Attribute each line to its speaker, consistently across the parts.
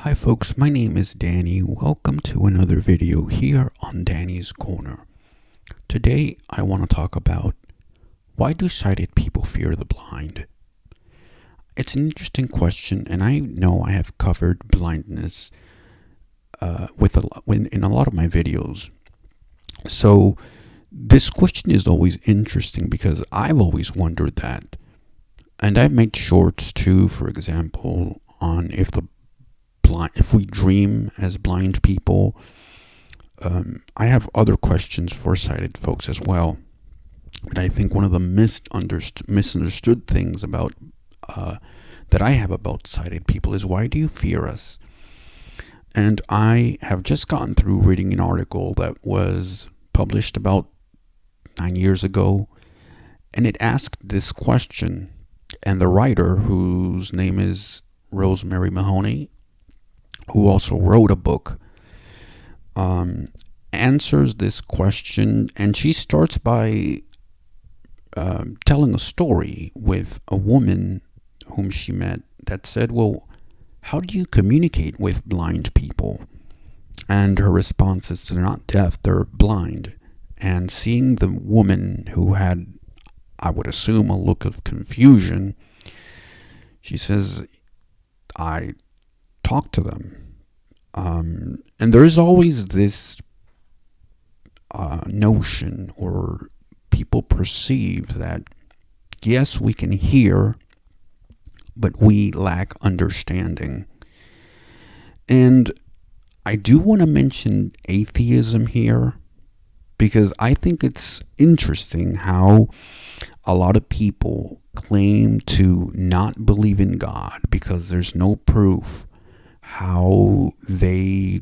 Speaker 1: Hi folks, my name is Danny. Welcome to another video here on Danny's Corner. Today I want to talk about why do sighted people fear the blind? It's an interesting question, and I know I have covered blindness in a lot of my videos. So this question is always interesting because I've always wondered that. And I've made shorts too, for example, on if we dream as blind people. I have other questions for sighted folks as well. And I think one of the misunderstood things about that I have about sighted people is, why do you fear us? And I have just gotten through reading an article that was published about 9 years ago, and it asked this question. And the writer, whose name is Rosemary Mahoney, who also wrote a book, answers this question, and she starts by telling a story with a woman whom she met that said, well, how do you communicate with blind people? And her response is, they're not deaf, they're blind. And seeing the woman, who had, I would assume, a look of confusion, she says, I talk to them. And there's always this notion, or people perceive that, yes, we can hear, but we lack understanding. And I do want to mention atheism here, because I think it's interesting how a lot of people claim to not believe in God because there's no proof, how they,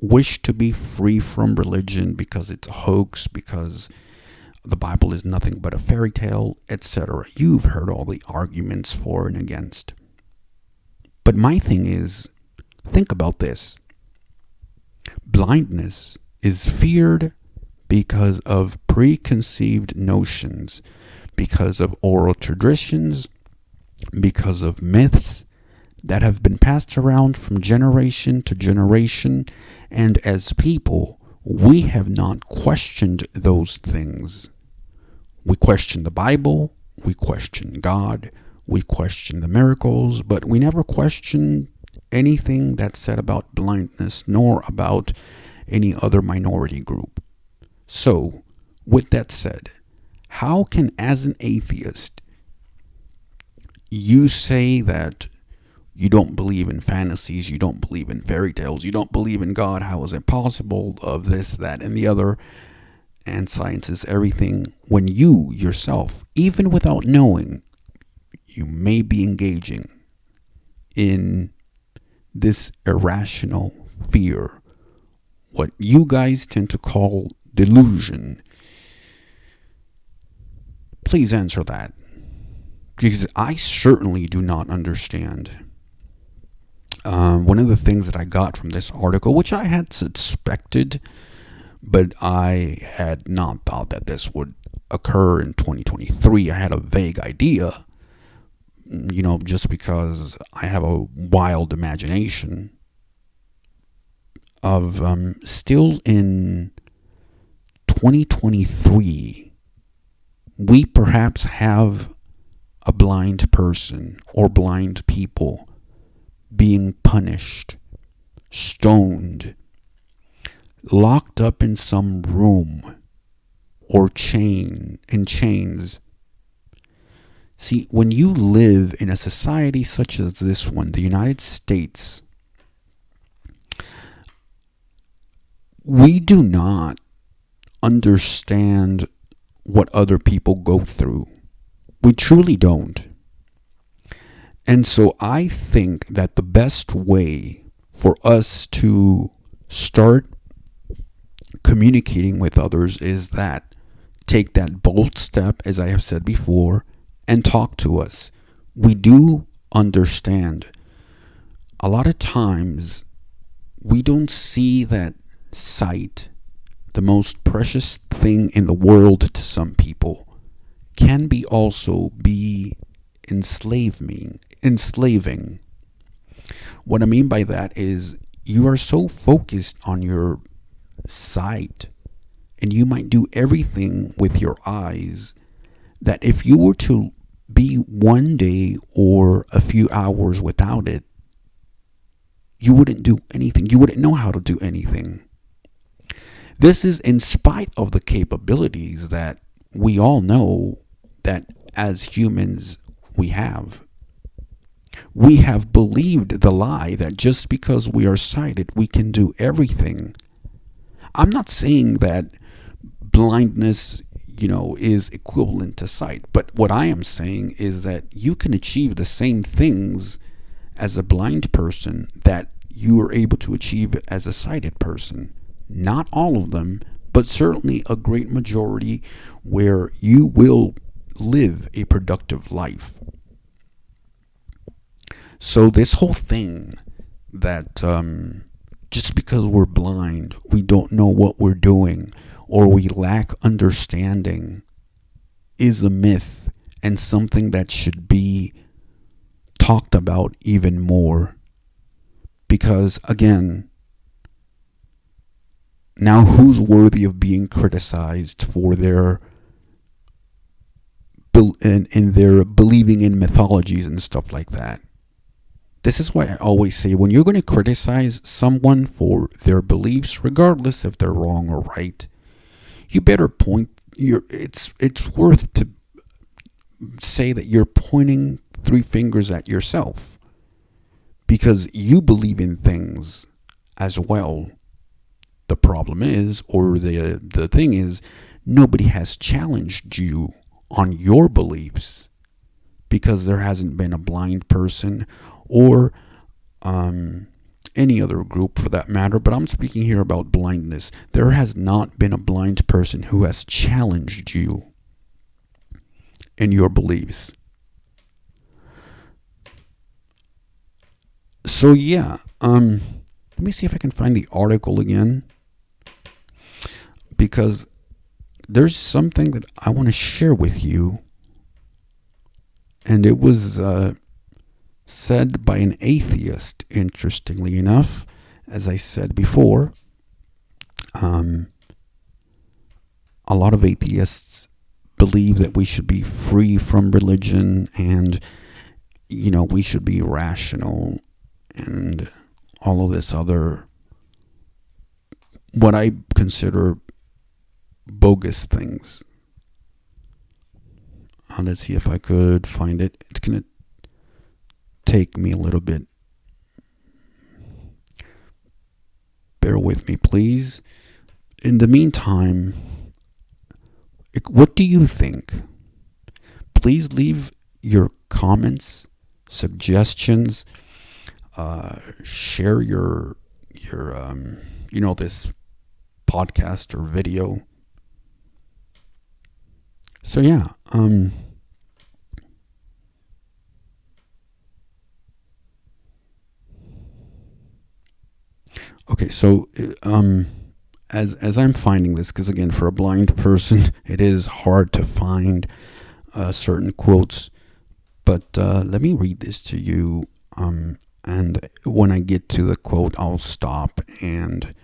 Speaker 1: wish to be free from religion because it's a hoax, because the Bible is nothing but a fairy tale, etc. You've heard all the arguments for and against. But my thing is, think about this. Blindness is feared because of preconceived notions, because of oral traditions, because of myths that have been passed around from generation to generation, and as people, we have not questioned those things. We question the Bible, we question God, we question the miracles, but we never question anything that's said about blindness, nor about any other minority group. So, with that said, how can, as an atheist, you say that you don't believe in fantasies, you don't believe in fairy tales, you don't believe in God? How is it possible of this, that, and the other? And science is everything, when you yourself, even without knowing, you may be engaging in this irrational fear, what you guys tend to call delusion. Please answer that, because I certainly do not understand. One of the things that I got from this article, which I had suspected, but I had not thought that this would occur in 2023. I had a vague idea, just because I have a wild imagination of still in 2023, we perhaps have a blind person or blind people being punished, stoned, locked up in some room, or in chains. See, when you live in a society such as this one, the United States, we do not understand what other people go through. We truly don't. And so I think that the best way for us to start communicating with others is that take that bold step, as I have said before, and talk to us. We do understand. A lot of times we don't see that sight, the most precious thing in the world to some people, can be enslaving. What I mean by that is you are so focused on your sight, and you might do everything with your eyes, that if you were to be one day or a few hours without it, you wouldn't do anything. You wouldn't know how to do anything. This is in spite of the capabilities that we all know that as humans we have. We have believed the lie that just because we are sighted, we can do everything. I'm not saying that blindness, is equivalent to sight, but what I am saying is that you can achieve the same things as a blind person that you are able to achieve as a sighted person. Not all of them, but certainly a great majority where you will live a productive life. So this whole thing that just because we're blind, we don't know what we're doing, or we lack understanding, is a myth and something that should be talked about even more. Because again, now who's worthy of being criticized for their in their believing in mythologies and stuff like that? This is why I always say, when you're going to criticize someone for their beliefs, regardless if they're wrong or right, you better point it's worth to say that you're pointing three fingers at yourself, because you believe in things as well. The problem is, or the thing is, nobody has challenged you on your beliefs, because there hasn't been a blind person or any other group for that matter, but I'm speaking here about blindness. There has not been a blind person who has challenged you in your beliefs. So yeah, let me see if I can find the article again, because there's something that I want to share with you, and it was said by an atheist, interestingly enough. As I said before, a lot of atheists believe that we should be free from religion, and we should be rational, and all of this other, what I consider bogus things. Let's see if I could find it. It's going to take me a little bit. Bear with me, please. In the meantime, what do you think? Please leave your comments, suggestions, share your this podcast or video. So yeah, okay, so as I'm finding this, because again, for a blind person, it is hard to find certain quotes, but let me read this to you, and when I get to the quote, I'll stop and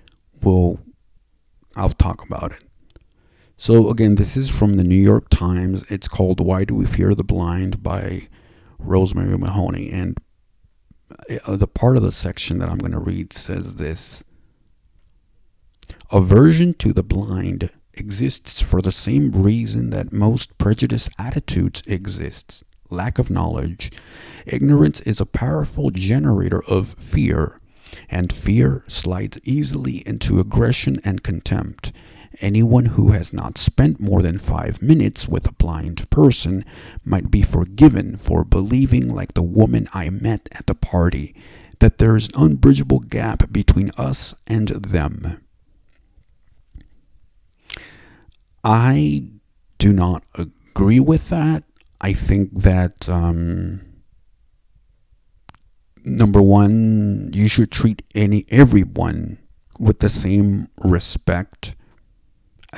Speaker 1: I'll talk about it. So again, this is from the New York Times. It's called "Why Do We Fear the Blind" by Rosemary Mahoney, and the part of the section that I'm going to read says this: aversion to the blind exists for the same reason that most prejudiced attitudes exist: lack of knowledge. Ignorance is a powerful generator of fear, and fear slides easily into aggression and contempt. Anyone who has not spent more than 5 minutes with a blind person might be forgiven for believing, like the woman I met at the party, that there is an unbridgeable gap between us and them. I do not agree with that. I think that, number one, you should treat everyone with the same respect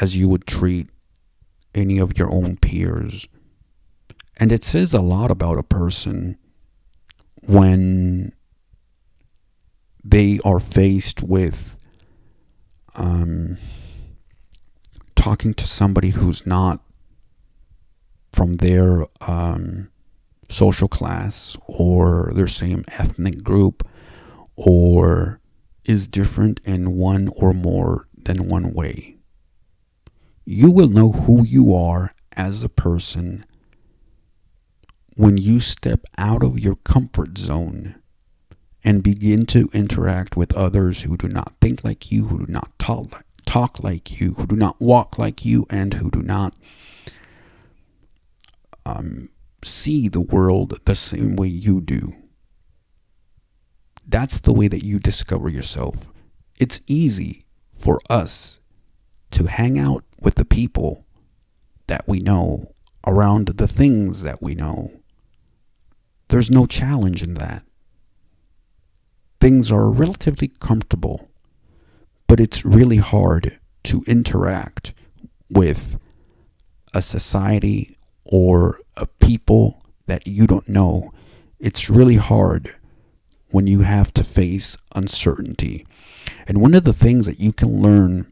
Speaker 1: as you would treat any of your own peers. And it says a lot about a person when they are faced with talking to somebody who's not from their social class or their same ethnic group, or is different in one or more than one way. You will know who you are as a person when you step out of your comfort zone and begin to interact with others who do not think like you, who do not talk like you, who do not walk like you, and who do not see the world the same way you do. That's the way that you discover yourself. It's easy for us to hang out with the people that we know, around the things that we know. There's no challenge in that. Things are relatively comfortable, but it's really hard to interact with a society or a people that you don't know. It's really hard when you have to face uncertainty. And one of the things that you can learn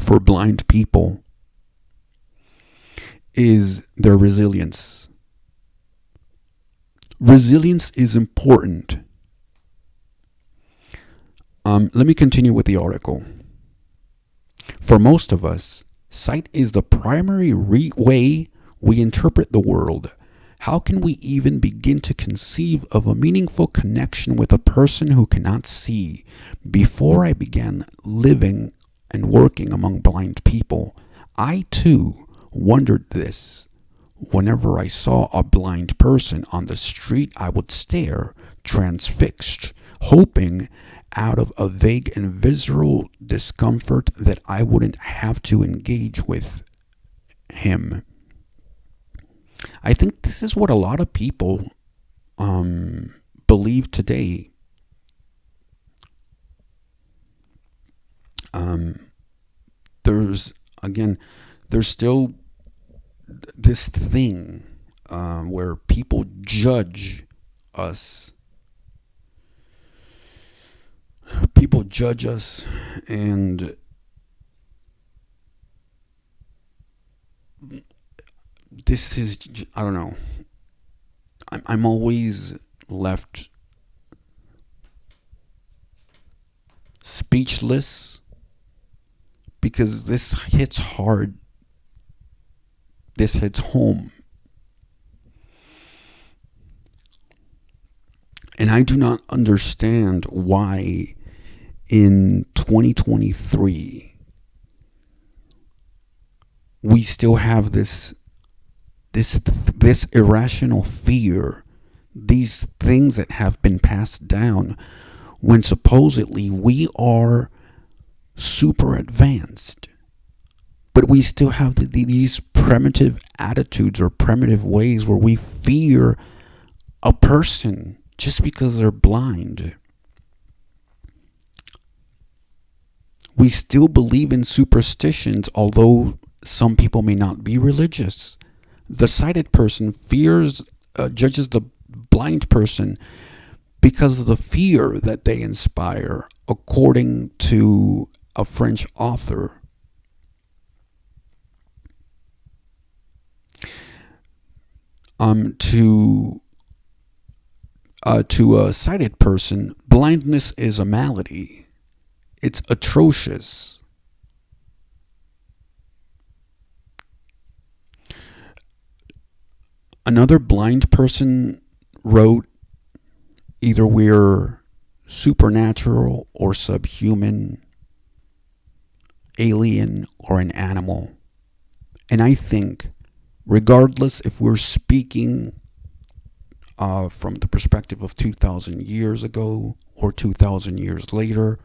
Speaker 1: for blind people is their resilience. Resilience is important. Let me continue with the article. For most of us, sight is the primary way we interpret the world. How can we even begin to conceive of a meaningful connection with a person who cannot see? Before I began living and working among blind people, I too wondered this. Whenever I saw a blind person on the street, I would stare, transfixed, hoping out of a vague and visceral discomfort that I wouldn't have to engage with him. I think this is what a lot of people believe today. There's still this thing where people judge us. People judge us, and this is, I don't know. I'm always left speechless because this hits hard. This hits home. And I do not understand why in 2023 we still have this irrational fear, these things that have been passed down, when supposedly we are super advanced. But we still have these primitive attitudes or primitive ways where we fear a person just because they're blind. We still believe in superstitions, although some people may not be religious. The sighted person judges the blind person because of the fear that they inspire, according to a French author. To a sighted person, blindness is a malady. It's atrocious. Another blind person wrote, either we're supernatural or subhuman, alien or an animal. And I think, regardless if we're speaking from the perspective of 2,000 years ago or 2,000 years later,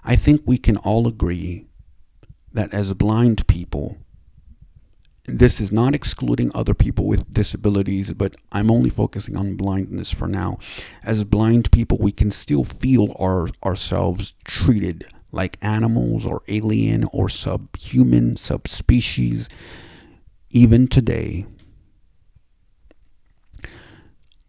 Speaker 1: I think we can all agree that as blind people, this is not excluding other people with disabilities, but I'm only focusing on blindness for now. As blind people, we can still feel ourselves treated like animals or alien or subhuman, subspecies, even today.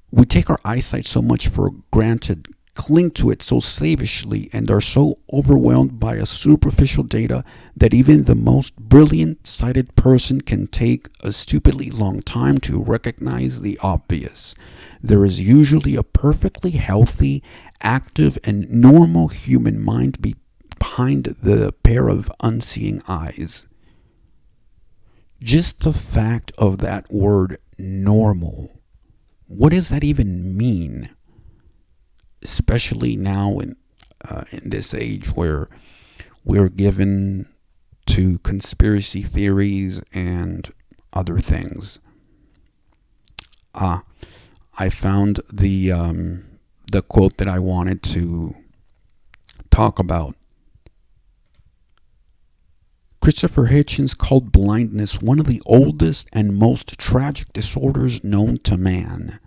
Speaker 1: We take our eyesight so much for granted cling to it so slavishly and are so overwhelmed by a superficial data that even the most brilliant sighted person can take a stupidly long time to recognize the obvious. There is usually a perfectly healthy, active, and normal human mind behind the pair of unseeing eyes. Just the fact of that word normal. What does that even mean? Especially now in this age where we're given to conspiracy theories and other things. I found the quote that I wanted to talk about. Christopher Hitchens called blindness one of the oldest and most tragic disorders known to man.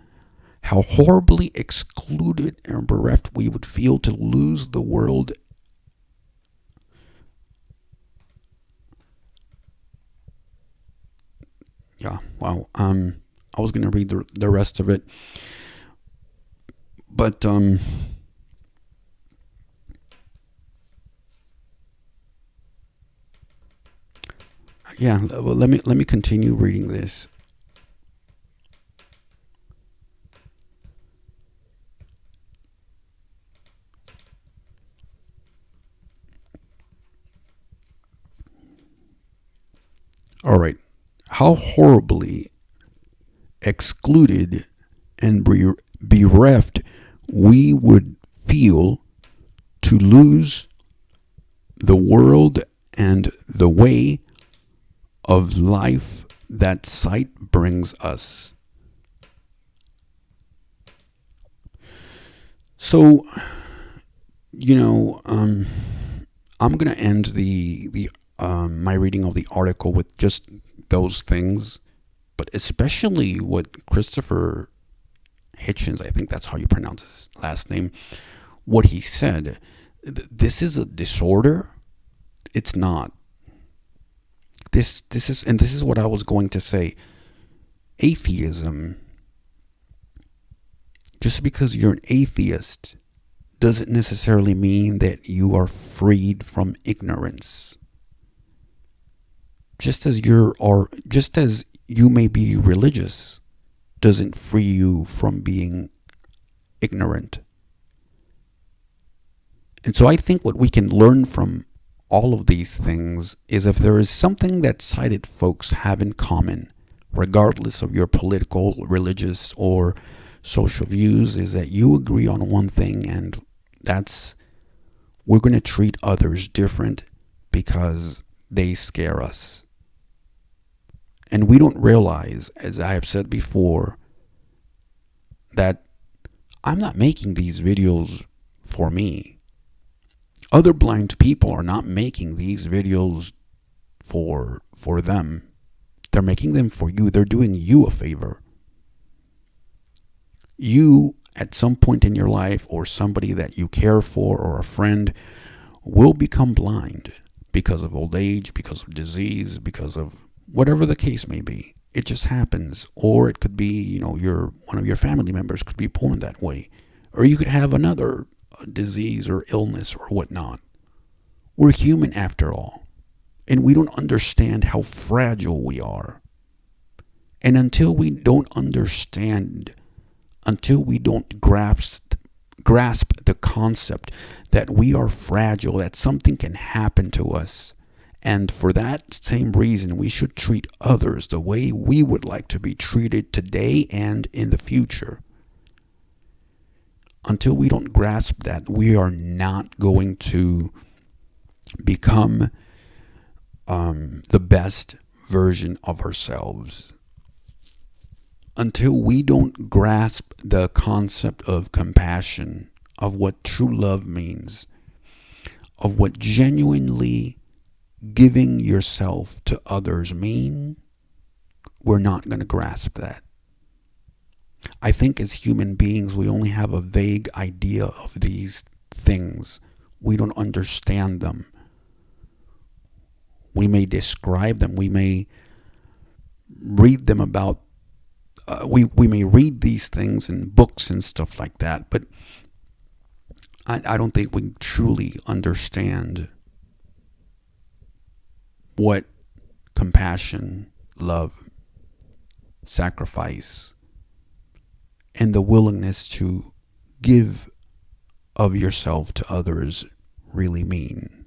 Speaker 1: How horribly excluded and bereft we would feel to lose the world. Yeah, wow. I was gonna read the rest of it, but yeah. Well, let me continue reading this. All right. How horribly excluded and bereft we would feel to lose the world and the way of life that sight brings us. So, I'm gonna end the my reading of the article with just those things, but especially what Christopher Hitchens, I think that's how you pronounce his last name, what he said. This is a disorder. It's not. This is what I was going to say. Atheism. Just because you're an atheist doesn't necessarily mean that you are freed from ignorance. Just as you may be religious doesn't free you from being ignorant. And so I think what we can learn from all of these things is if there is something that sighted folks have in common, regardless of your political, religious, or social views, is that you agree on one thing, and that's we're going to treat others different because they scare us. And we don't realize, as I have said before, that I'm not making these videos for me. Other blind people are not making these videos for them. They're making them for you. They're doing you a favor. You, at some point in your life, or somebody that you care for, or a friend, will become blind because of old age, because of disease, because of whatever the case may be. It just happens. Or it could be, one of your family members could be born that way. Or you could have another disease or illness or whatnot. We're human after all. And we don't understand how fragile we are. And until we don't understand, until we don't grasp the concept that we are fragile, that something can happen to us, and for that same reason, we should treat others the way we would like to be treated today and in the future. Until we don't grasp that, we are not going to become the best version of ourselves. Until we don't grasp the concept of compassion, of what true love means, of what genuinely giving yourself to others mean, we're not going to grasp that. I think as human beings, we only have a vague idea of these things. We don't understand them. We may describe them. We may read them about, we may read these things in books and stuff like that, but I don't think we truly understand what compassion, love, sacrifice, and the willingness to give of yourself to others really mean.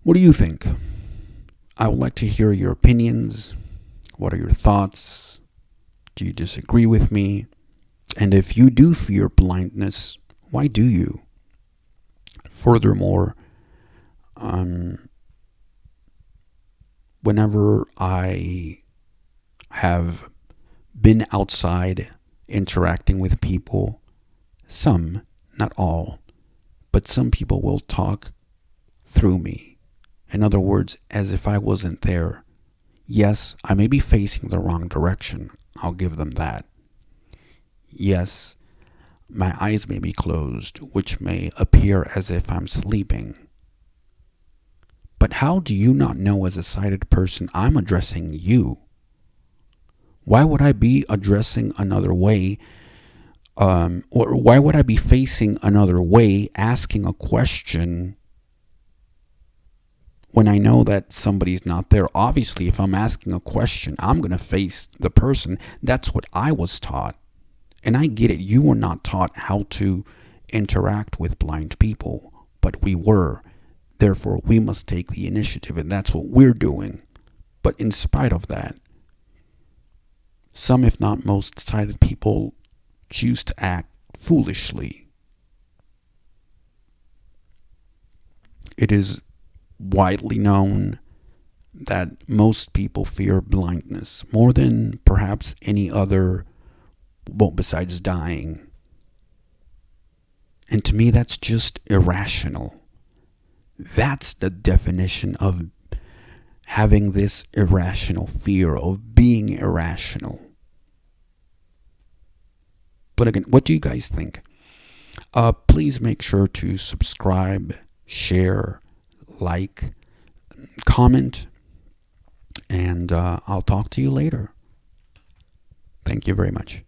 Speaker 1: What do you think? I would like to hear your opinions. What are your thoughts? Do you disagree with me? And if you do fear blindness, why do you? Furthermore, whenever I have been outside interacting with people, some, not all, but some people will talk through me. In other words, as if I wasn't there. Yes, I may be facing the wrong direction. I'll give them that. Yes, my eyes may be closed, which may appear as if I'm sleeping. But how do you not know, as a sighted person, I'm addressing you? Why would I be addressing another way? Or why would I be facing another way, asking a question when I know that somebody's not there? Obviously, if I'm asking a question, I'm going to face the person. That's what I was taught. And I get it. You were not taught how to interact with blind people, but we were. Therefore, we must take the initiative, and that's what we're doing. But in spite of that, some, if not most, sighted people choose to act foolishly. It is widely known that most people fear blindness more than perhaps any other, well, besides dying. And to me, that's just irrational. That's the definition of having this irrational fear, of being irrational. But again, what do you guys think? Please make sure to subscribe, share, like, comment, and I'll talk to you later. Thank you very much.